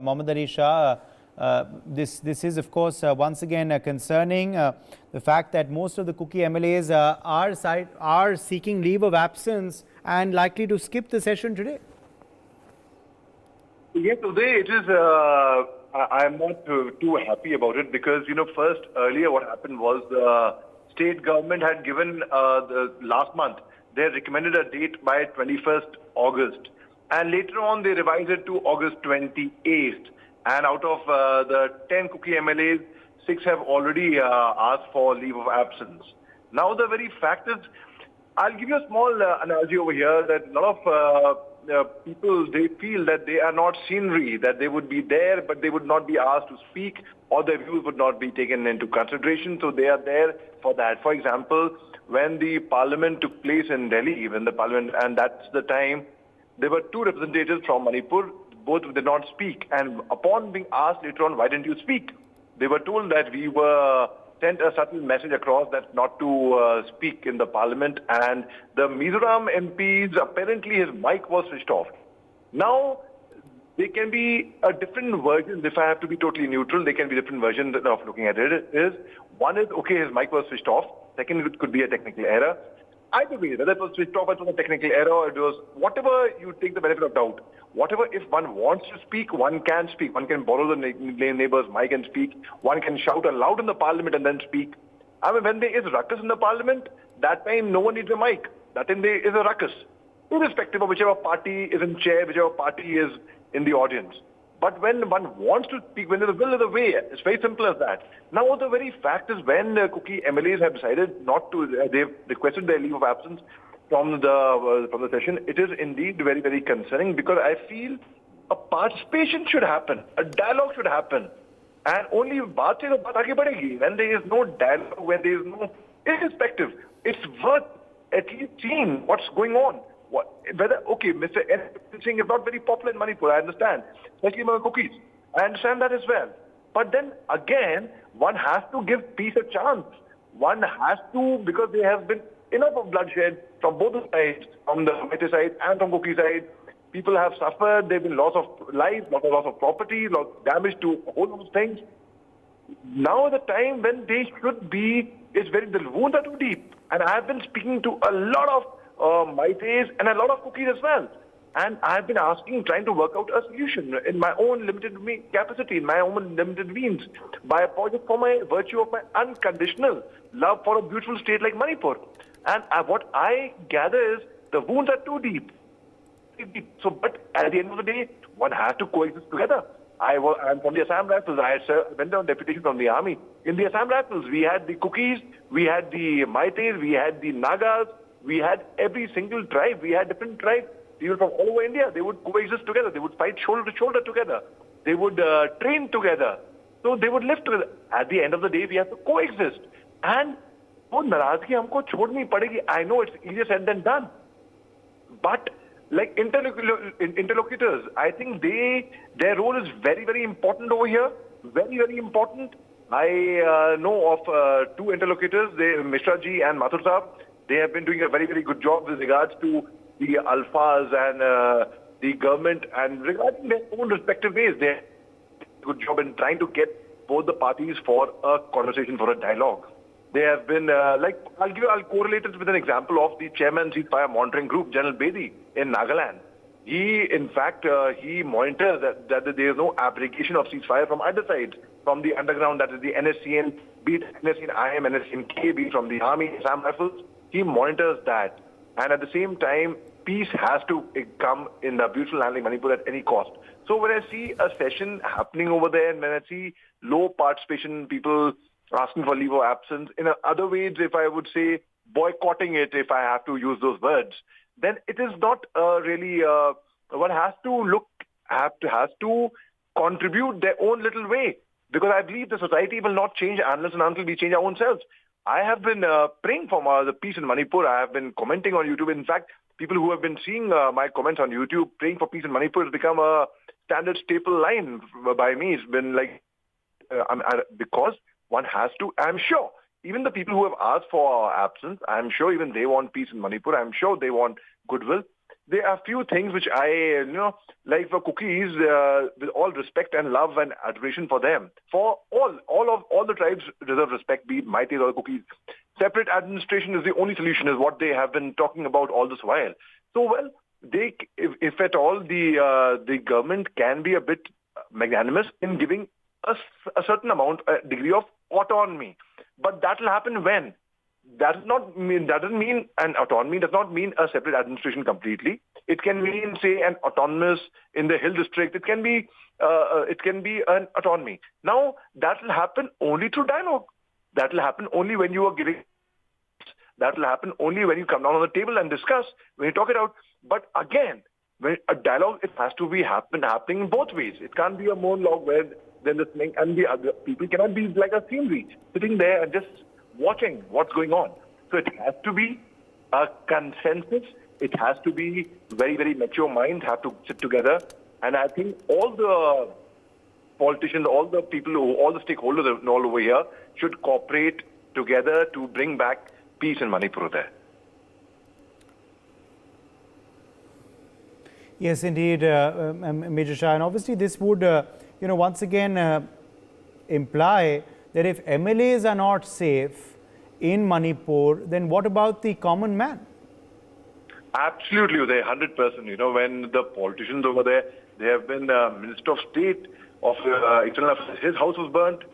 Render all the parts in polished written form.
Mohammed Ali Shah, this is of course once again concerning the fact that most of the Kuki MLAs are seeking leave of absence and likely to skip the session today. Yes, today it is. I am not too happy about it because first earlier what happened was the state government had given the last month they had recommended a date by 21st August. And later on, they revised it to August 28th. And out of the 10 Kuki MLAs, 6 have already asked for leave of absence. Now, the very fact is, I'll give you a small analogy over here that a lot of people, they feel that they are not scenery, that they would be there, but they would not be asked to speak, or their views would not be taken into consideration. So they are there for that. For example, when the parliament took place in Delhi, and that's the time, there were 2 representatives from Manipur. Both did not speak. And upon being asked later on, why didn't you speak? They were told that we were sent a subtle message across that not to speak in the parliament. And the Mizoram MPs, apparently his mic was switched off. Now, there can be a different version. If I have to be totally neutral, there can be different versions of looking at it. One is, okay, his mic was switched off. Second, it could be a technical error. Either way, whether it was switched off, it was a technical error, it was whatever, you take the benefit of doubt. Whatever, if one wants to speak, one can speak. One can borrow the neighbor's mic and speak. One can shout aloud in the parliament and then speak. I mean, when there is ruckus in the parliament, that time no one needs a mic. That time there is a ruckus. Irrespective of whichever party is in chair, whichever party is in the audience. But when one wants to speak, when there is a will, there is a way. It's very simple as that. Now, the very fact is when Kuki MLAs have decided not to, they've requested their leave of absence from the session, it is indeed very, very concerning because I feel a participation should happen, a dialogue should happen. And only baat se baat aage badhegi. When there is no dialogue, when there is no, irrespective, it's worth at least seeing what's going on. Okay, Mr. N. Singh is not very popular in Manipur, I understand, especially among cookies. I understand that as well. But then again, one has to give peace a chance. One has to, because there has been enough of bloodshed from both the sides, from the Major side and from Kuki side. People have suffered, there have been loss of life, loss of property, loss of damage to a whole lot of things. Now the time when they should be, the wounds are too deep. And I have been speaking to a lot of Maites and a lot of cookies as well. And I've been trying to work out a solution in my own limited capacity, in my own limited means, by a project for my virtue of my unconditional love for a beautiful state like Manipur. And what I gather is the wounds are too deep. So, but at the end of the day, one has to coexist together. I'm from the Assam Rifles. I went on deputation from the army. In the Assam Rifles, we had the cookies, we had the Maites, we had the Nagas, we had every single tribe. We had different tribes. People from all over India, they would coexist together. They would fight shoulder to shoulder together. They would train together. So they would live together. At the end of the day, we have to coexist. And wo narazgi humko chhodni padegi. I know it's easier said than done. But like interlocutors, I think their role is very, very important over here. Very, very important. I know of 2 interlocutors, Mishra ji and Mathur Saab. They have been doing a very, very good job with regards to the alphas and the government, and regarding their own respective ways. They have a good job in trying to get both the parties for a conversation, for a dialogue. They have been, I'll correlate it with an example of the chairman ceasefire monitoring group, General Bedi, in Nagaland. He, in fact, he monitors that there is no abrogation of ceasefire from either side, from the underground, that is the NSCN, be it NSCN-IM, NSCN-K, be it from the Army, Assam Rifles. He monitors that. And at the same time, peace has to come in the beautiful land like Manipur at any cost. So when I see a session happening over there, and when I see low participation, people asking for leave of absence, in other ways, if I would say boycotting it, if I have to use those words, then it is not really, one has to contribute their own little way. Because I believe the society will not change unless and until we change our own selves. I have been praying for the peace in Manipur. I have been commenting on YouTube. In fact, people who have been seeing my comments on YouTube, praying for peace in Manipur has become a standard staple line by me. It's been like, because one has to, I'm sure, even the people who have asked for absence, I'm sure even they want peace in Manipur. I'm sure they want goodwill. there are few things which like for Kukis, with all respect and love and adoration for them, for all the tribes deserve respect, be it Meiteis or Kukis. Separate administration is the only solution, is what they have been talking about all this while. So, well, if at all, the government can be a bit magnanimous in giving a certain amount, a degree of autonomy. But that will happen when? That doesn't mean an autonomy, does not mean a separate administration completely. It can mean, say, an autonomous in the Hill District. It can be an autonomy. Now, that will happen only through dialogue. That will happen only when you are giving. That will happen only when you come down on the table and discuss, when you talk it out. But again, when a dialogue, it has to be happening in both ways. It can't be a monologue where they're listening and the other people cannot be like a scenery, sitting there and just watching what's going on. So it has to be a consensus. It has to be very, very mature minds have to sit together. And I think all the politicians, all the people, all the stakeholders all over here should cooperate together to bring back peace in Manipur there. Yes, indeed, Major Shah. And obviously this would, once again imply that if MLAs are not safe in Manipur, then what about the common man? Absolutely, they're 100%. When the politicians over there, they have been Minister of State of External Affairs, his house was burnt.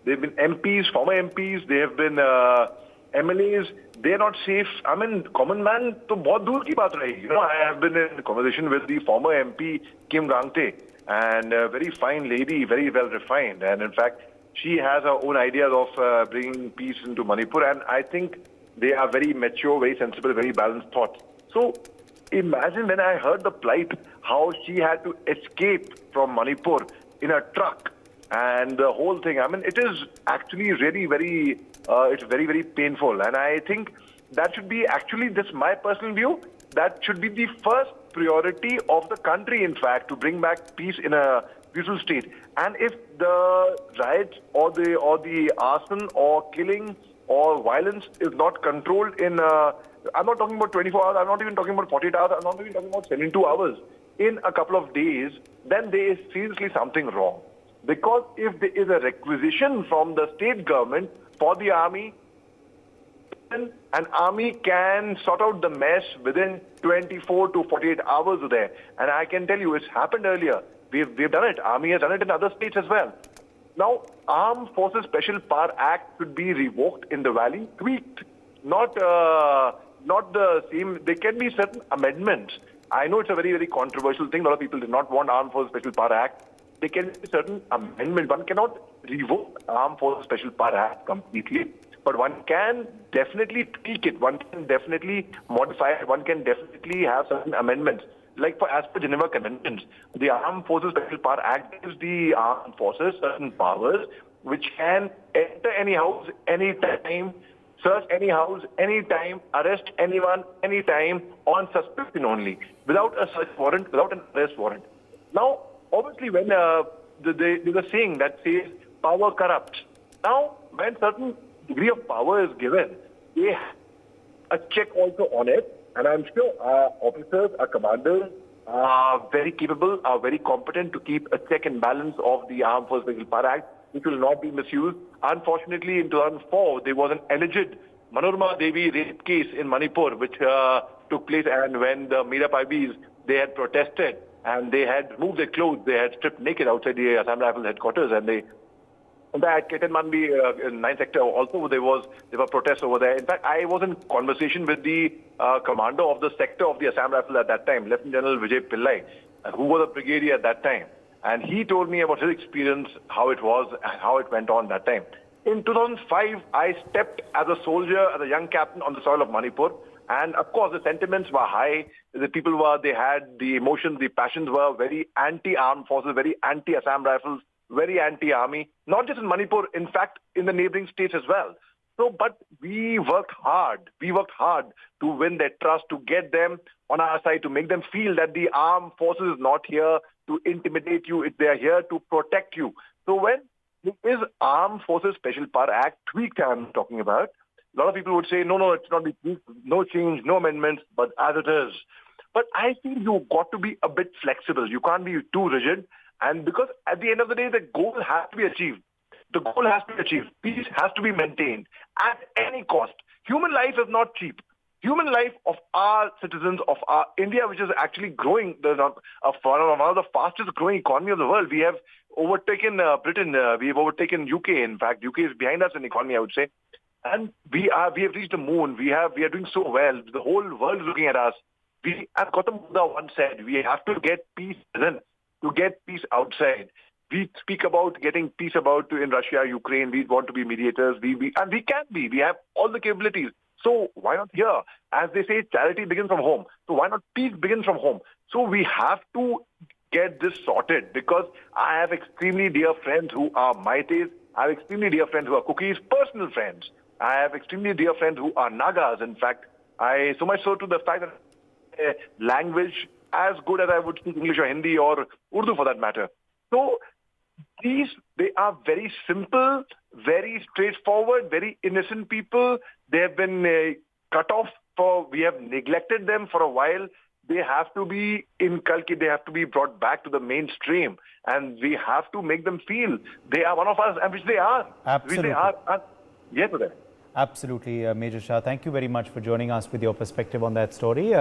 They've been MPs, former MPs. They have been MLAs. They're not safe. I mean, common man, to bahut dur ki baat rahi. I have been in conversation with the former MP Kim Gangte, and a very fine lady, very well refined, and in fact, she has her own ideas of bringing peace into Manipur, and I think they are very mature, very sensible, very balanced thoughts. So imagine when I heard the plight, how she had to escape from Manipur in a truck, and the whole thing. I mean, it is actually really very, it's very, very painful. And I think that should be actually, this is my personal view, that should be the first priority of the country, in fact, to bring back peace in a peaceful state. And if the riots or the arson or killing or violence is not controlled in, I'm not talking about 24 hours, I'm not even talking about 48 hours, I'm not even talking about 72 hours, in a couple of days, then there is seriously something wrong. Because if there is a requisition from the state government for the army, an army can sort out the mess within 24 to 48 hours there. And I can tell you, it's happened earlier. We've done it. Army has done it in other states as well. Now, Armed Forces Special Power Act should be revoked in the valley, tweaked, not the same. There can be certain amendments. I know it's a very, very controversial thing. A lot of people did not want Armed Forces Special Power Act. There can be certain amendments. One cannot revoke Armed Forces Special Power Act completely, but one can definitely tweak it. One can definitely modify it. One can definitely have certain amendments. Like as per Geneva Conventions, the Armed Forces Special Power Act gives the armed forces certain powers which can enter any house anytime, search any house anytime, arrest anyone anytime on suspicion only, without a search warrant, without an arrest warrant. Now, obviously, when there's a saying that says power corrupts. Now, when certain degree of power is given, they have a check also on it. And I'm sure our officers, our commanders are very capable, are very competent to keep a check and balance of the Armed Forces Special Power Act, which will not be misused. Unfortunately, in 2004, there was an alleged Manorama Devi rape case in Manipur, which took place. And when the Meera Paibis, they had protested and they had removed their clothes, they had stripped naked outside the Assam Rifles headquarters, and they. At Ketanmanbi, in 9th sector, also there were protests over there. In fact, I was in conversation with the commander of the sector of the Assam Rifles at that time, Lieutenant General Vijay Pillai, who was a brigadier at that time. And he told me about his experience, how it was, and how it went on that time. In 2005, I stepped as a soldier, as a young captain on the soil of Manipur. And of course, the sentiments were high. The people they had the emotions, the passions were very anti-armed forces, very anti-Assam Rifles, very anti-army, not just in Manipur, in fact, in the neighboring states as well. So, but we worked hard. We worked hard to win their trust, to get them on our side, to make them feel that the armed forces is not here to intimidate you. They are here to protect you. So when there is Armed Forces Special Power Act tweaked, I'm talking about, a lot of people would say, no, it's not be tweaked, no change, no amendments, but as it is, But I feel you've got to be a bit flexible. You can't be too rigid. And because at the end of the day, the goal has to be achieved. The goal has to be achieved. Peace has to be maintained at any cost. Human life is not cheap. Human life of our citizens, of our India, which is actually growing, one of the fastest growing economy of the world. We have overtaken Britain. We have overtaken UK. In fact, UK is behind us in economy, I would say. And we have reached the moon. We are doing so well. The whole world is looking at us. As Gautam Buddha once said, we have to get peace within to get peace outside. We speak about getting peace in Russia, Ukraine. We want to be mediators. And we can be. We have all the capabilities. So why not here? As they say, charity begins from home. So why not peace begins from home? So we have to get this sorted, because I have extremely dear friends who are Maites. I have extremely dear friends who are Kukis, personal friends. I have extremely dear friends who are Nagas. In fact, so much so to the fact that language as good as I would speak English or Hindi or Urdu for that matter. So they are very simple, very straightforward, very innocent people. They have been cut off we have neglected them for a while. They have to be inculcated, they have to be brought back to the mainstream, and we have to make them feel they are one of us, and which they are. Absolutely. Which they are. Yes, sir. Absolutely, Major Shah. Thank you very much for joining us with your perspective on that story.